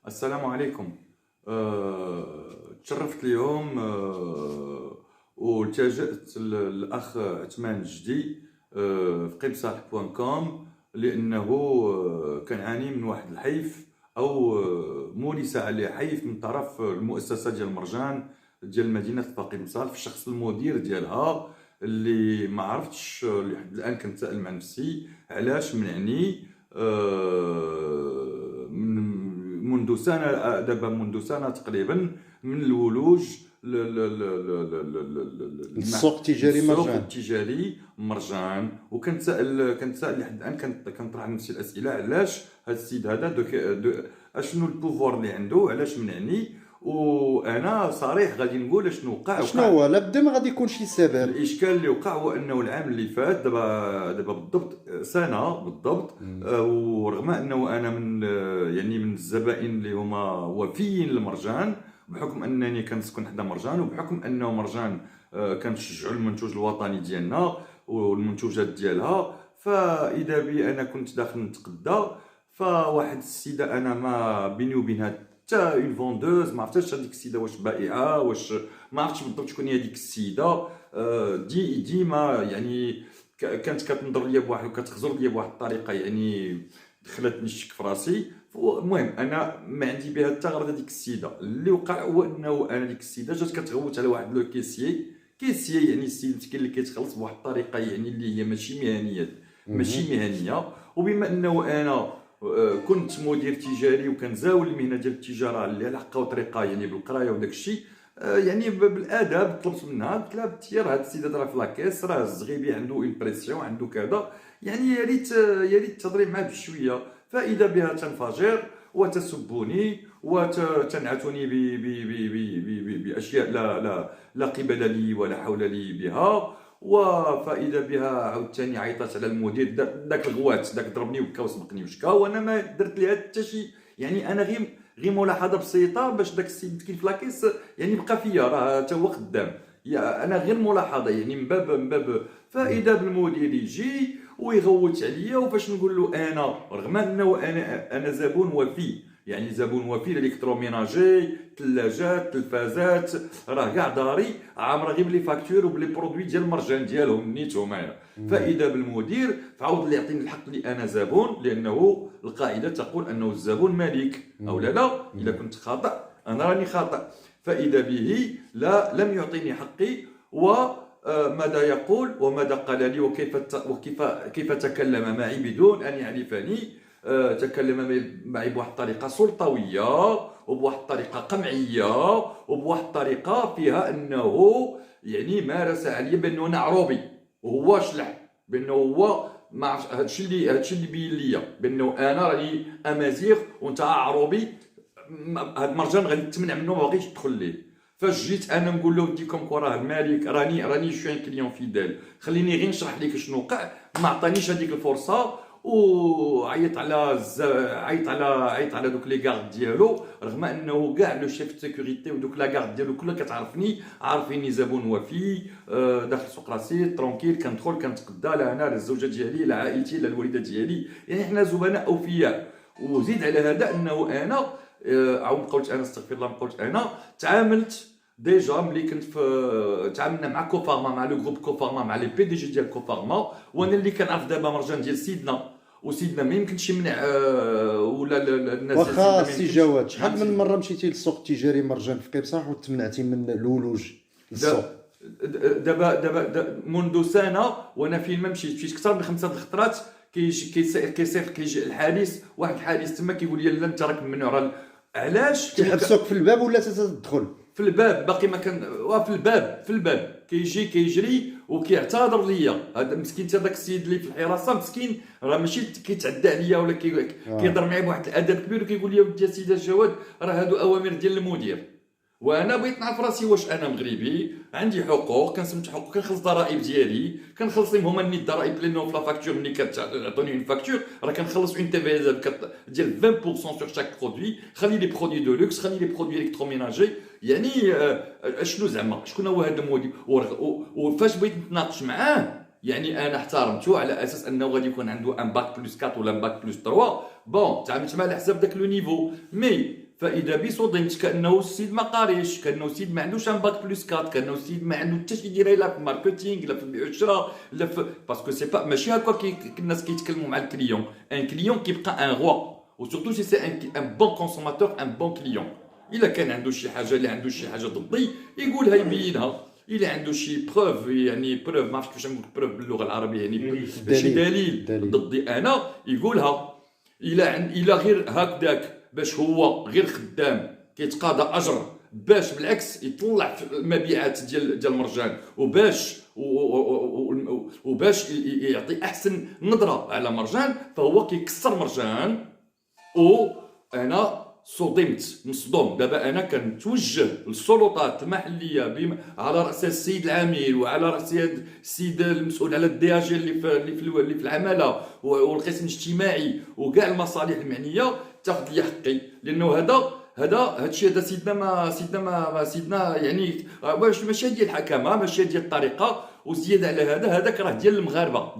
السلام عليكم. تشرفت اليوم والتجأت للأخ عثمان الجدي في قبصح بوان كوم لأنه كنعاني من واحد الحيف أو مورس عليه حيف من طرف المؤسسة ديال مرجان ديال مدينة فاقد مصالح في الشخص المدير ديالها اللي ما عرفتش لحد الآن كنتسائل مع نفسي علاش منعني منذ سنة دابا منذ سنة تقريبا من الولوج السوق التجاري السوق مرجان. التجاري مرجان. كنتسائل لحد الان كنطرح نفسي الاسئله علاش هذا السيد هذا اشنو البوفوار اللي عنده، علاش منعني. وانا صريح غادي نقول اشنو وقع. شنو هو لابد ما غادي يكون شي سبب. الاشكال اللي وقع هو انه العام اللي فات دابا بالضبط سنه بالضبط، ورغم انه انا من الزبائن اللي هما وفيين لمرجان بحكم انني كنسكن حدا مرجان، وبحكم انه مرجان كنشجعوا المنتوج الوطني ديالنا والمنتوجات ديالها. فاذا بي انا كنت داخل نتقدى، فواحد السيده انا ما بيني وبينها حتى اون فوندوز، ما عرفتش هذيك السيده واش بائعه واش ما عرفتش بالضبط شكون هي ديك السيده. ديما يعني كانت كتنظر ليا بواحد وكتخزر ليا بواحد الطريقه، يعني دخلتني الشك في راسي. المهم انا ما عندي بها حتى غرض هذيك السيده. اللي وقع هو انه انا ديك السيده جات كتغوت على واحد لو كيسيي يعني السيد مسكين اللي كيتخلص بواحد الطريقه يعني اللي هي ماشي مهنيه. وبما انه انا كنت مدير تجاري وكنزاول المهنه ديال التجاره اللي على حقها وطريقه، يعني بالقرايه وداك الشيء، يعني بالاداب طلبت منها، قلت لها بتير هاد السيد راه في لاكيس، راه الزغيبي عنده اون بريسيون، عنده كذا، يعني يا ريت تهضري معاه بشويه. فاذا بها تنفجر وتسبني وتنعتني باشياء لا قبل لي ولا حول لي بها. وفائده بها عاوتاني عيطات على المدير، داك الغوات داك ضربني وبكى وسبقني وشكا، وانا ما درت لها حتى شي. يعني انا غير ملاحظه بسيطه باش داك السيد مسكين في لاكيس يعني بقى فيا، راه حتى هو خدام. انا غير ملاحظه يعني من باب فائده بالمدير يجي ويغوت عليا. وفاش نقول له انا رغم انه انا زبون وفي، يعني زبون وفي الالكتروميناجي، ثلاجات، تلفازات، راه كاع داري عامره غير بلي فاكتور وبلي برودوي ديال المرجان ديالهم نيتهم معايا. فاذا بالمدير فعاود لي يعطيني الحق لي انا زبون، لانه القاعده تقول انه الزبون ملك او لا. اذا كنت خاطئ انا راني خاطئ. فاذا به لم يعطيني حقي. وماذا يقول وماذا قال لي وكيف تكلم معي بدون ان يعرفني. تكلم معي بواحد الطريقه سلطويه وبواحد الطريقه قمعيه وبواحد الطريقه فيها انه يعني مارس عليا بانه انا عروبي وهو شلح، بانه هو ما عرفش هادشي اللي بين ليا بانه انا راني امازيغ وانت عروبي. هاد مرجان غادي تمنع منه، ما باغيش تدخل ليه. فاش جيت انا نقول له وديكم راه المالك، راني شو ان كليون فيدال، خليني غير نشرح لك شنو وقع. ما عطانيش هذيك الفرصه وعيط على دوك لي غارد ديالو، رغم انه كاع لو شيف سيكوريتي ودوك لا غارد ديالو كلها كتعرفني، عارفيني زبون وفي، داخل سوق راسي ترونكيل، كندخل كنتقدى لا انا لا الزوجه ديالي لا عائلتي لا الوالده ديالي، يعني حنا زبناء اوفياء. وزيد على هذا انه انا عاود قلت انا استغفر الله، قلت انا تعاملت ديجا ملي كنت في تعاملنا مع كوفارما، مع لو جروب كوفارما، مع لي بي دي جي ديال كوفارما، وانا اللي كنعرف دابا مرجان ديال سيدنا، وسيدنا ما يمكنش يمنع ولا الناس. واخا سي جواد، شحال من مره مشيتي للسوق التجاري مرجان في قبصح وتمنعتي من الولوج للسوق؟ دابا منذ سنه وانا فين ما مشيت اكثر من 5 الخطرات. كيجي الحادث، واحد الحادث تما كيقول لي لا انت راك ممنوع. علاش كيحبسوك في الباب ولا تدخل في الباب؟ باقي ما كان في الباب كيجري وكيعتذر ليا. هذا مسكين حتى داك السيد اللي في الحراسه مسكين، راه ماشي كيتعدى عليا ولا كيهضر معايا بواحد الادب كبير وكيقول لي ودي سيدي الجواد راه هادو اوامر ديال المدير. وانا بغيت نعرف راسي واش انا مغربي عندي حقوق، كنسمت حقوق، كنخلص ضرائب ديالي، كنخلصهم هما نيت الضرائب لانه في لا فاكتور ملي كتعطوني اون فاكتور راه كنخلص اون تي في ديال 20% سور شاك برودوي. خلي لي برودوي دو لوكس، خلي لي برودوي الكتروميناجي، يعني شنو زعما شكون هو هذا المدير؟ وفاش بغيت نتناقش معاه يعني انا احترمته على اساس انه غادي يكون عنده ان باك بلس 4 ولا ان باك بلس 3. بون تعاملت معاه على حساب داك لو نيفو. مي فاذا بي صدمت كانه السيد ما قاريش، كانه السيد ما عندوش ان باك بلس 4، كانه السيد ما عنده حتى شي يدير لا في الماركتينغ لا في البيع والشراء لا في باسكو سي با ماشي هكا الناس كيتكلموا مع الكليون. ان كليون كيبقى ان روا وسورتو سي ان بون كونسوماتور ان بون كليون. الا كان عنده شي حاجه، اللي عنده شي حاجه ضدي يقولها يبينها، الا عنده شي بروف يعني بروف ما عرفتش كيفاش نقول بروف باللغه العربيه يعني شي دليل ضدي انا يقولها. الا غير هكذاك باش هو غير خدام كيتقاضى اجر باش بالعكس يطلع في المبيعات ديال المرجان وباش يعطي احسن نظره على مرجان، فهو كيكسر مرجان. وانا صدمت مصدوم. دابا انا كنتوجه للسلطات المحليه على راس السيد العميل وعلى راس السيد المسؤول على الدي اجي اللي في العماله والقسم الاجتماعي وكاع المصالح المعنيه تاخذ لي حقي، لانه هادشي هذا سيدنا يعني واش ماشي ديال الحكامه، ماشي ديال الطريقه. وزياده على هذاك راه ديال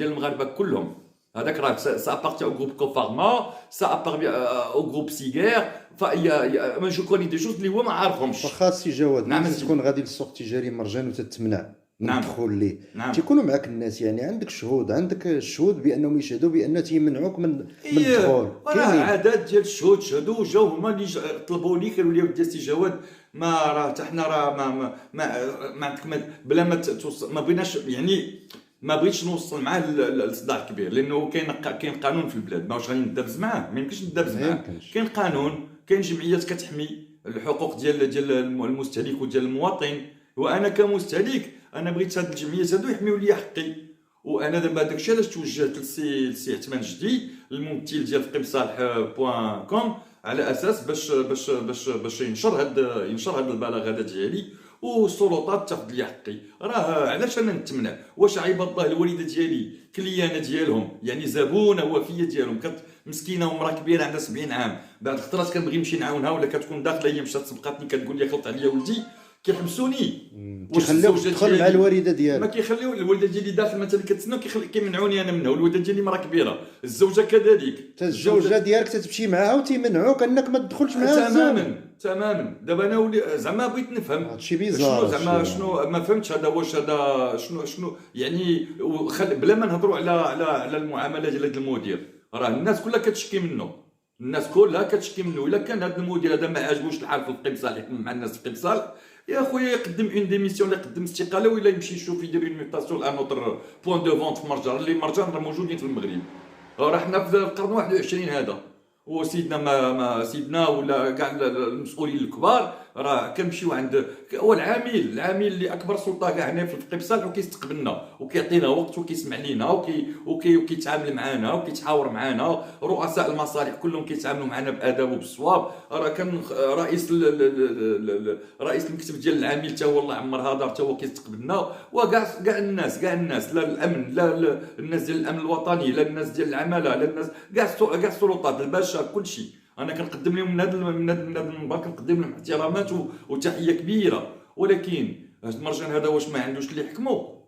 المغاربه كلهم. هذاك راه سا ابارتي او جروب كوفارما، سا ابارتي او جروب سيغير. فا جو كوني دي شوز اللي هو ما عارفهمش. واخا سي جواد نعم تكون غادي للسوق التجاري مرجان وتتمنع من نعم. الدخول ليه، نعم. تيكونوا معك الناس، يعني عندك الشهود بانهم يشهدوا بان تيمنعوك من الدخول. كاين عدد ديال الشهود شهدوا جاو هما اللي طلبوني قالوا لي ودي سي جواد ما راه حتى حنا راه ما عندك بلا ما توصل، ما بغيناش يعني ما بغيتش نوصل معاه لصداع كبير، لانه كاين قانون في البلاد ماواش غادي ندابز معاه، ما يمكنش ندابز معاه. كاين قانون، كاين جمعيات كتحمي الحقوق ديال المستهلك وديال المواطن. وانا كمستهلك انا بغيت هاد الجمعيات هادو يحميو لي حقي. وانا دابا داكشي علاش توجهت للسي عثمان جدي الممثل ديال قمصالح.com على اساس باش ينشر هاد البلاغ هذا ديالي والسلطات تاخذ لي حقي. راه علاش انا نتمنع؟ واش عباد الله الوالده ديالي كليانه ديالهم يعني زبونه وفيه ديالهم مسكينه ومراه كبيره عندها 70 عام، بعد الخطرات كنبغي نمشي نعاونها ولا كتكون داخله هي مشات سبقاتني كتقول لي خلط عليا ولدي كيحبسوني. كيخليوك تدخل مع الوالده ديالك؟ ما كيخليو الوالده ديالي داخل مثلا كتسنى كيمنعوني انا منها، والوالده ديالي مراه كبيره، الزوجه كذلك. الزوجه ديالك تتمشي معها وتيمنعوك انك ما تدخلش معها تماما. دابا انا زعما بغيت نفهم هادشي بيزار، زعما شنو ما فهمتش هذا واش هذا شنو يعني بلا ما نهضروا على المعامله ديال هذا المدير. راه الناس كلها كتشكي منه، الا كان هذا المدير هذا ما عاجبوش الحال في القمصال يحكم مع الناس في القمصال يا خويا يقدم اون ديميسيون ولا يقدم استقاله ولا يمشي يشوف يدير اون ميوتاسيون لان اوتر بوين دو فونت في مرجان. اللي مرجان راه موجودين في المغرب، راه حنا في القرن 21 هذا. وسيدنا ما سيدنا ولا كاع المسؤولين الكبار راه كنمشيو عند هو العامل اللي اكبر سلطه كاع هنا في القبصال وكيستقبلنا وكيعطينا وقت وكيسمع لينا وكيتعامل معنا وكيتحاور معنا. رؤساء المصالح كلهم كيتعاملوا معنا باداب وبالصواب. راه كان رئيس المكتب ديال العامل حتى هو الله يعمر هدر حتى هو كيستقبلنا. وكاع الناس لا الامن لا الناس ديال الامن الوطني لا الناس ديال العماله لا الناس كاع السلطات الباشا كلشي انا كنقدم لهم من هذا المنبر كنقدم لهم احترامات وتحيه كبيره. ولكن هذا المرجان هذا واش ما عندوش اللي يحكموه؟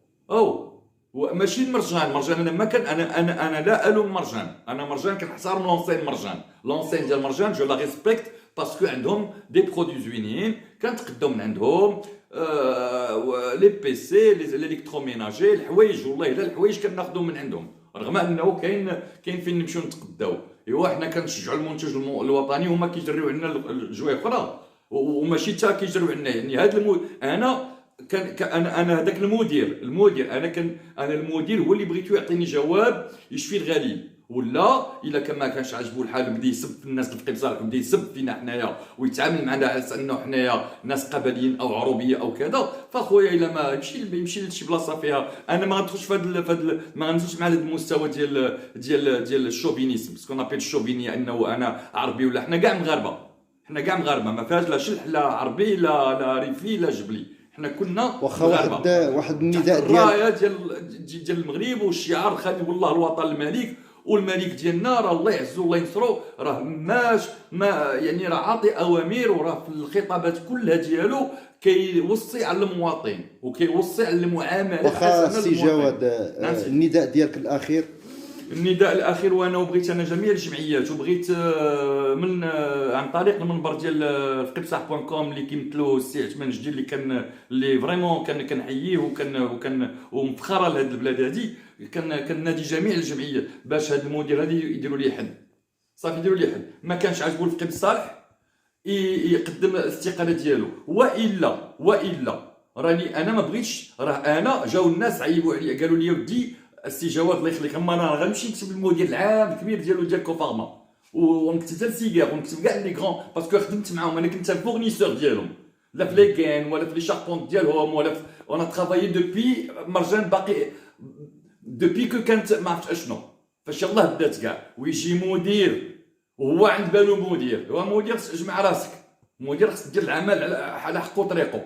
ماشي المرجان انا ما كان انا لا الوم مرجان. انا مرجان كنحترم لونسين ديال مرجان جو لا ريسبكت باسكو عندهم دي برودوي زوينين كنتقداو من عندهم. لي بي سي لي الكتروميناجي الحوايج والله الا الحوايج كناخذوا من عندهم، رغم انه كاين فين نمشيو نتقداو. ايوا حنا كنشجعوا المنتج الوطني وهما كيجريو عندنا الجوايه اخرى وماشي حتى كيجريو عندنا. يعني هذا انا هذاك المدير انا المدير هو اللي بغيتو يعطيني جواب يشفي الغليل. ولا الا كان ما كانش عاجبو الحال بدا يسب في الناس اللي في قبصالح وبدا يسب فينا حنايا ويتعامل معنا على انه حنايا ناس قبليين او عروبيه او كذا، فاخويا الا ما يمشي لشي بلاصه فيها. انا ما غندخلش في هذا ما غنمشيش مع هذا المستوى ديال الشوفينيزم سكون ابيل الشوفيني انه انا عربي ولا حنا كاع مغاربه ما فيهاش لا شلح لا عربي لا ريفي لا جبلي. حنا كنا واخا واحد النداء ديال المغرب والشعار خلي والله الوطن الملك والملك ديالنا راه الله يعزو الله ينصرو. راه ما يعني راه عاطي اوامر وراه في الخطابات كلها ديالو كيوصي على المواطن وكيوصي على المعامله واخا سي جواد النداء ديالك الاخير النداء الاخير وانا بغيت انا جميع الجمعيات وبغيت من عن طريق المنبر ديال فقبصح.com اللي كيمثلوا السي عثمان جدي اللي كان اللي فريمون كنحييه وكان ومفخره لهاد البلاد هادي، كنادي جميع الجمعيات باش هاد المدير هادي يديروا ليه حد، صافي يديروا ليه حد. ما كانش عاجبو الفقيه صالح يقدم الاستقاله ديالو، والا راني انا ما بغيتش. راه انا جاو الناس عيبوا عليا قالوا لي ودي السي جواد الله يخليك، اما انا غنمشي نكتب المدير العام الكبير ديال كوفارما ونكتب حتى السيكار ونكتب كاع لي غران باسكو خدمت معاهم، انا كنت الفورنيسور ديالهم لا في لي كان ولا في لي شاربونت ديالهم ولا انا ترافايي دوبي مرجان باقي دوبي كو كانت ما عرفتش اشنو فاش يلاه بدات كاع. ويجي مدير وهو عند بالو مدير، هو مدير جمع راسك، مدير خصك دير العمل على حقو طريقو،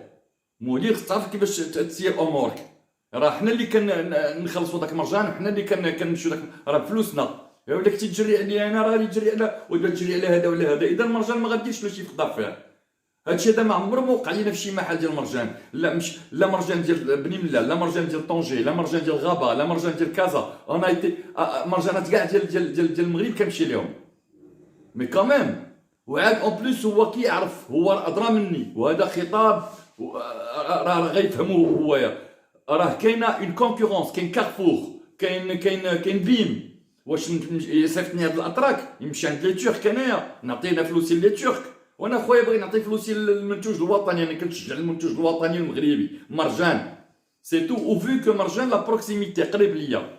مدير خصك تعرف كيفاش تسير امورك. راه حنا اللي كنخلصوا داك المرجان وحنا اللي كنمشيو داك راه بفلوسنا. ولا كنتي تجري عليا انا راه تجري على ولا تجري على هذا ولا هذا، اذا المرجان ما غاديش له شي خطا فيه. هادشي هذا ما عمره ما وقع لينا في شي محل ديال المرجان، لا مرجان ديال بني ملال، لا مرجان ديال طونجي، لا مرجان ديال غابه، لا مرجان ديال كازا. انا مرجانات كاع ديال المغرب كنمشي لهم مي كاميم. وعاد اون بليس هو كيعرف، هو ادرى مني، وهذا خطاب راه غيفهموه هويا. راه كاينه اون كونكورونس، كاين كارفور، كاين بيم. واش يصيفطني هاد الاتراك يمشي عند لي تورك انايا نعطينا فلوسي لي تورك، وانا خويا بغي نعطي فلوسي للمنتوج الوطني. انا كنشجع المنتوج الوطني المغربي مرجان سي تو. او فيو كو مرجان لا بروكسيميتي قريب ليا،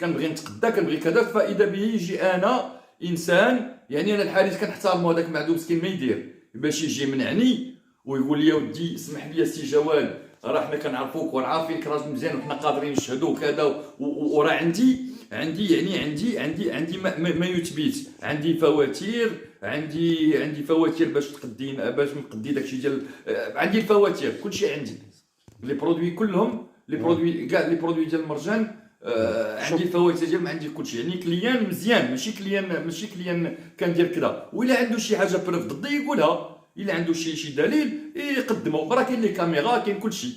كنبغي نتقدا كنبغي كذا، فاذا به يجي انا انسان يعني انا الحارس كنحترمو، هذاك معدوم مسكين ما يدير باش يجي منعني ويقول لي ودي اسمح لي سي جواد راه حنا كنعرفوك ورعارفينك راجل مزيان وحنا قادرين نشهدوا كذا، وراه عندي ما يثبت، عندي فواتير، عندي فواتير باش تقدي باش نقدي داكشي ديال عندي الفواتير كلشي عندي لي برودوي كلهم، لي برودوي كاع لي برودوي ديال المرجان عندي الفواتير ديالهم، عندي كلشي. يعني كليان مزيان ماشي كليان كندير كذا. وإلا عنده شي حاجه بروف ضدي يقولها، الا عنده شي دليل يقدمه. راه كاين لي كاميرا كاين كلشي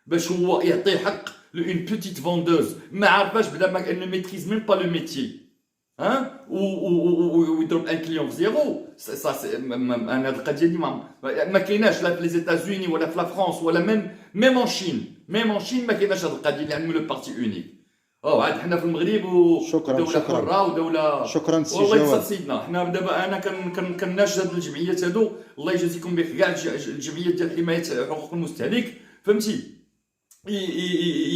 باش هو يعطي حق لون بوتيت فوندوز ما عارفاش بلا ما ان ميتريز ميم با لو ميتي ها ويضرب ان كليون في زيرو. انا هاد القضيه دي ما كايناش لا في لي زيتازوني ولا في لا فرنسا ولا ميم اون شين ما كايناش هاد القضيه اللي عندهم لو بارتي اونيك. عاد حنا في المغرب ودوله حره ودوله. شكرا سي والله جواد. يتصل سيدنا. حنا دابا انا كنناشد هاد الجمعيات هادو، الله يجازيكم بخير كاع الجمعيات ديال حمايه حقوق المستهلك، فهمتي،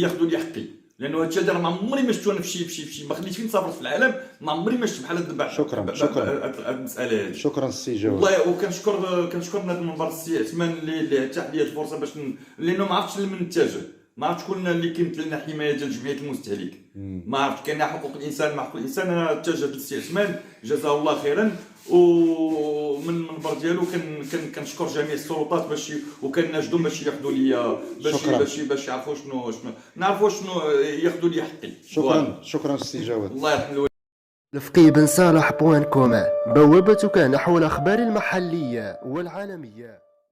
ياخذوا لي حقي. لانه هادشي هذا ما عمري ما شفتو انا في شي ما خليتش فين سافرت في العالم، ما عمري ما شفت بحال هاد شكرا هاد المساله هادي. شكرا سي جواد. والله وكنشكر من هذا المنبر السي عثمان اللي اتاح لي الفرصه باش لانه ما عرفتش لمن نتجه، ما عرفت شكون اللي كيمثل لنا حمايه ديال جمعيه المستهلك، ما عرفت كاين حقوق الانسان مع حقوق الانسان. انا اتجهت للسي عثمان جزاه الله خيرا، ومن المنبر ديالو كنشكر جميع السلطات باش وكنناشدهم باش ياخذوا لي باش يعرفوا شنو نعرفوا شنو ياخذوا لي حقي. شكرا سي جواد. الله يرحم الفقيه بن صالح .com بوابتك نحو الأخبار المحلية والعالمية.